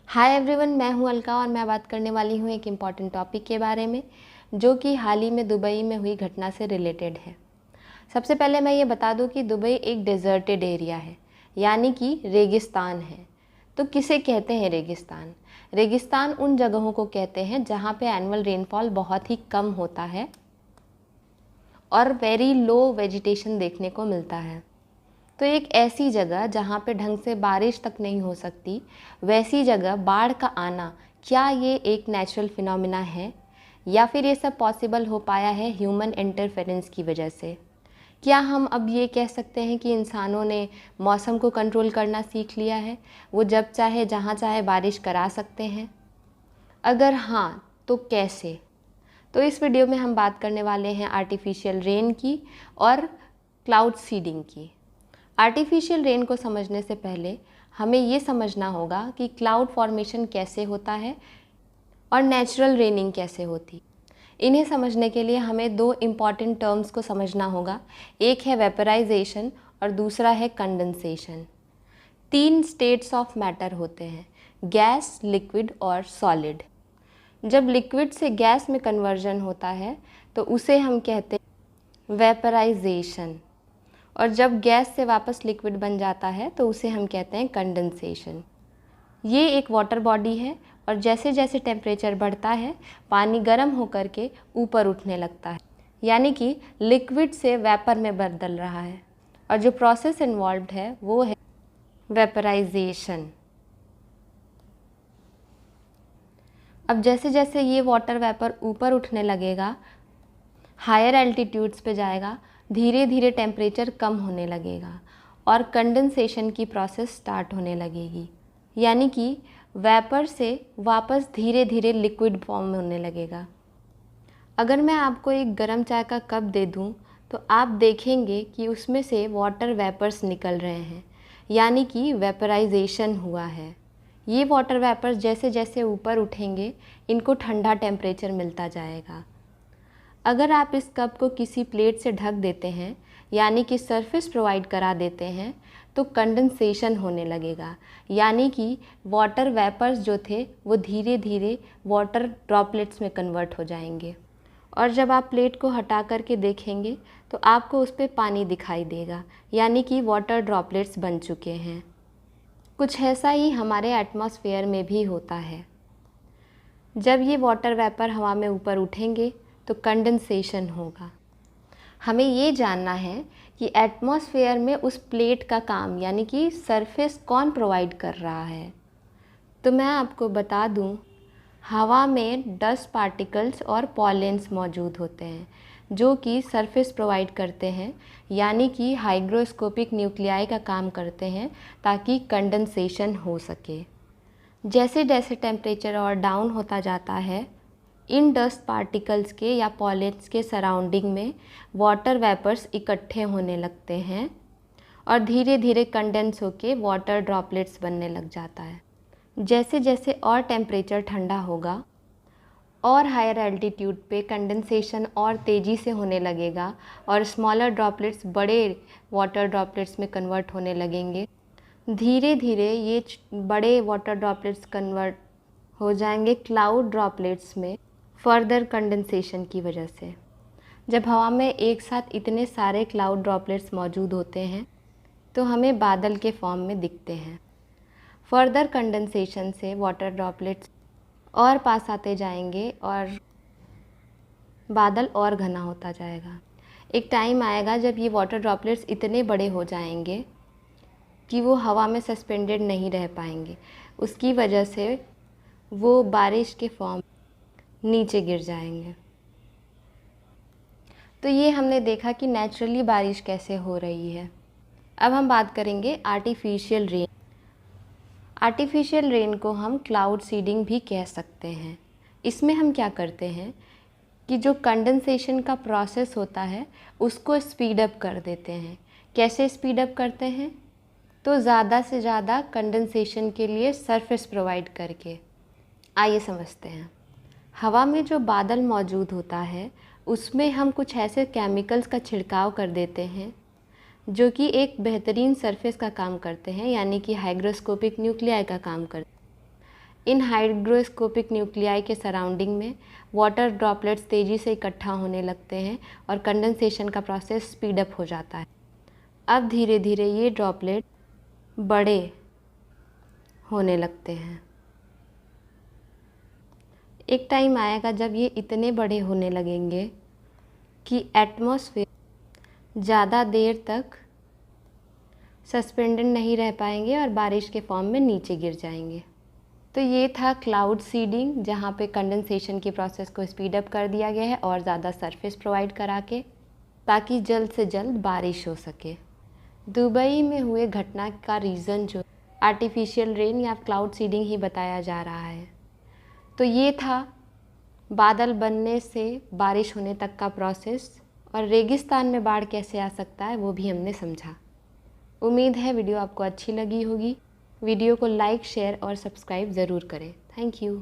Hi everyone, मैं हूं अलका और मैं बात करने वाली हूं एक इम्पॉर्टेंट टॉपिक के बारे में जो कि हाल ही में दुबई में हुई घटना से रिलेटेड है। सबसे पहले मैं ये बता दूं कि दुबई एक डेजर्टेड एरिया है, यानी कि रेगिस्तान है। तो किसे कहते हैं रेगिस्तान? रेगिस्तान उन जगहों को कहते हैं जहाँ पे एनुअल रेनफॉल बहुत ही कम होता है और वेरी लो वेजिटेशन देखने को मिलता है। तो एक ऐसी जगह जहाँ पे ढंग से बारिश तक नहीं हो सकती, वैसी जगह बाढ़ का आना, क्या ये एक नेचुरल फिनोमिना है या फिर ये सब पॉसिबल हो पाया है ह्यूमन इंटरफेरेंस की वजह से? क्या हम अब ये कह सकते हैं कि इंसानों ने मौसम को कंट्रोल करना सीख लिया है, वो जब चाहे जहाँ चाहे बारिश करा सकते हैं? अगर हाँ, तो कैसे? तो इस वीडियो में हम बात करने वाले हैं आर्टिफिशियल रेन की और क्लाउड सीडिंग की। आर्टिफिशियल रेन को समझने से पहले हमें ये समझना होगा कि क्लाउड फॉर्मेशन कैसे होता है और नेचुरल रेनिंग कैसे होती। इन्हें समझने के लिए हमें दो इम्पॉर्टेंट टर्म्स को समझना होगा। एक है वेपराइजेशन और दूसरा है कंडेंसेशन। तीन स्टेट्स ऑफ मैटर होते हैं: गैस, लिक्विड और सॉलिड। जब लिक्विड से गैस में कन्वर्जन होता है तो उसे हम कहते हैं वेपराइजेशन, और जब गैस से वापस लिक्विड बन जाता है तो उसे हम कहते हैं कंडेंसेशन। ये एक वाटर बॉडी है और जैसे जैसे टेम्परेचर बढ़ता है पानी गर्म होकर के ऊपर उठने लगता है, यानी कि लिक्विड से वेपर में बदल रहा है। और जो प्रोसेस इन्वॉल्व्ड है वो है वेपराइजेशन। अब जैसे जैसे ये वाटर वेपर ऊपर उठने लगेगा, हायर एल्टीट्यूड्स पे जाएगा, धीरे धीरे टेम्परेचर कम होने लगेगा और कंडेंसेशन की प्रोसेस स्टार्ट होने लगेगी, यानी कि वेपर से वापस धीरे धीरे लिक्विड फॉर्म होने लगेगा। अगर मैं आपको एक गर्म चाय का कप दे दूं तो आप देखेंगे कि उसमें से वाटर वेपर्स निकल रहे हैं, यानी कि वेपराइजेशन हुआ है। ये वाटर वेपर्स जैसे जैसे ऊपर उठेंगे इनको ठंडा टेम्परेचर मिलता जाएगा। अगर आप इस कप को किसी प्लेट से ढक देते हैं, यानी कि सरफेस प्रोवाइड करा देते हैं, तो कंडेंसेशन होने लगेगा, यानी कि वाटर वेपर्स जो थे वो धीरे धीरे वाटर ड्रॉपलेट्स में कन्वर्ट हो जाएंगे। और जब आप प्लेट को हटा करके देखेंगे तो आपको उस पर पानी दिखाई देगा, यानी कि वाटर ड्रॉपलेट्स बन चुके हैं। कुछ ऐसा ही हमारे एटमॉस्फेयर में भी होता है। जब ये वाटर वेपर हवा में ऊपर उठेंगे तो कंडेंसेशन होगा। हमें ये जानना है कि एटमॉस्फेयर में उस प्लेट का काम, यानी कि सरफेस, कौन प्रोवाइड कर रहा है। तो मैं आपको बता दूं, हवा में डस्ट पार्टिकल्स और पॉलेंस मौजूद होते हैं जो कि सरफेस प्रोवाइड करते हैं, यानी कि हाइग्रोस्कोपिक न्यूक्लियाई का काम करते हैं ताकि कंडेंसेशन हो सके। जैसे जैसे टेम्परेचर और डाउन होता जाता है, इन डस्ट पार्टिकल्स के या पॉलेंस के सराउंडिंग में वाटर वेपर्स इकट्ठे होने लगते हैं और धीरे धीरे कंडेंस होके वाटर ड्रॉपलेट्स बनने लग जाता है। जैसे जैसे और टेम्परेचर ठंडा होगा और हायर एल्टीट्यूड पे कंडेंसेशन और तेज़ी से होने लगेगा और स्मॉलर ड्रॉपलेट्स बड़े वाटर ड्रॉपलेट्स में कन्वर्ट होने लगेंगे। धीरे धीरे ये बड़े वाटर ड्रॉपलेट्स कन्वर्ट हो जाएंगे क्लाउड ड्रॉपलेट्स में फर्दर कंडेंसेशन की वजह से। जब हवा में एक साथ इतने सारे क्लाउड ड्रॉपलेट्स मौजूद होते हैं तो हमें बादल के फॉर्म में दिखते हैं। फर्दर कंडेंसेशन से वाटर ड्रॉपलेट्स और पास आते जाएंगे और बादल और घना होता जाएगा। एक टाइम आएगा जब ये वाटर ड्रॉपलेट्स इतने बड़े हो जाएंगे कि वो हवा में सस्पेंडेड नहीं रह पाएंगे। उसकी वजह से वो बारिश के फॉर्म नीचे गिर जाएंगे। तो ये हमने देखा कि नेचुरली बारिश कैसे हो रही है। अब हम बात करेंगे आर्टिफिशियल रेन। आर्टिफिशियल रेन को हम क्लाउड सीडिंग भी कह सकते हैं। इसमें हम क्या करते हैं कि जो कंडेंसेशन का प्रोसेस होता है उसको स्पीड अप कर देते हैं। कैसे स्पीड अप करते हैं? तो ज़्यादा से ज़्यादा कंडेंसेशन के लिए सरफेस प्रोवाइड करके। आइए समझते हैं। हवा में जो बादल मौजूद होता है उसमें हम कुछ ऐसे केमिकल्स का छिड़काव कर देते हैं जो कि एक बेहतरीन सरफेस का काम करते हैं, यानी कि हाइग्रोस्कोपिक न्यूक्लियाई का काम करते हैं। इन हाइग्रोस्कोपिक न्यूक्लियाई के सराउंडिंग में वाटर ड्रॉपलेट्स तेज़ी से इकट्ठा होने लगते हैं और कंडेंसेशन का प्रोसेस स्पीड अप हो जाता है। अब धीरे धीरे ये ड्रॉपलेट बड़े होने लगते हैं। एक टाइम आएगा जब ये इतने बड़े होने लगेंगे कि एटमॉस्फेयर ज़्यादा देर तक सस्पेंडेड नहीं रह पाएंगे और बारिश के फॉर्म में नीचे गिर जाएंगे। तो ये था क्लाउड सीडिंग, जहाँ पे कंडेंसेशन की प्रोसेस को स्पीड अप कर दिया गया है और ज़्यादा सरफेस प्रोवाइड करा के, ताकि जल्द से जल्द बारिश हो सके। दुबई में हुए घटना का रीज़न जो आर्टिफिशियल रेन या क्लाउड सीडिंग ही बताया जा रहा है। तो ये था बादल बनने से बारिश होने तक का प्रोसेस, और रेगिस्तान में बाढ़ कैसे आ सकता है वो भी हमने समझा। उम्मीद है वीडियो आपको अच्छी लगी होगी। वीडियो को लाइक, शेयर और सब्सक्राइब ज़रूर करें। Thank you.